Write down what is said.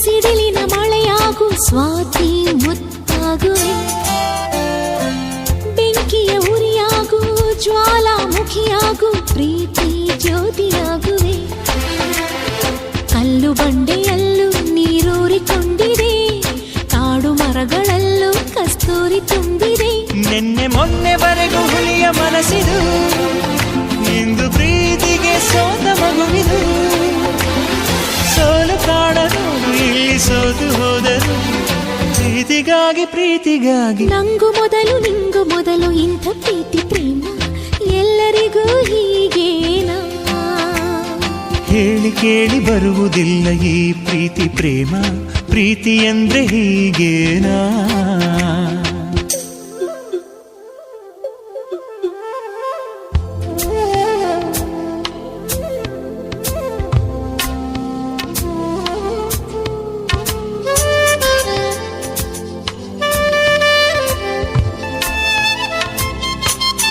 ಸಿಡಿಲಿನ ಮಳೆಯಾಗು ಸ್ವಾತಿ ಮುತ್ತಾಗುವೆ, ಬೆಂಕಿಯ ಉರಿಯಾಗು ಜ್ವಾಲಾಮುಖಿಯಾಗು ಪ್ರೀತಿ ಜ್ಯೋತಿಯಾಗುವೆ. ಕಲ್ಲು ಬಂಡೆಯಲ್ಲೂ ನೀರೂರಿಕೊಂಡಿದೆ, ಕಾಡು ಮರಗಳಲ್ಲೂ ಕಸ್ತೂರಿ ತುಂಬಿದೆ. ನಿನ್ನೆ ಮೊನ್ನೆವರೆಗೂ ಹುಲಿಯ ಮನಸ್ಸಿದು, ಇಂದು ಪ್ರೀತಿಗೆ ಸೋತ ಮಗುವಿದು. ಸೋಲು ಕಾಣಲು ಇಲ್ಲಿ ಸೋತು ಹೋದರು, ಪ್ರೀತಿಗಾಗಿ ಪ್ರೀತಿಗಾಗಿ. ನಂಗು ಮೊದಲು ನಿಂಗು ಮೊದಲು ಇಂಥ ಪ್ರೀತಿ ಪ್ರೇಮ ಎಲ್ಲರಿಗೂ ಹೀಗೇನಾ? ಹೇಳಿ ಕೇಳಿ ಬರುವುದಿಲ್ಲ ಈ ಪ್ರೀತಿ ಪ್ರೇಮ, ಪ್ರೀತಿ ಅಂದ್ರೆ ಹೀಗೇನಾ?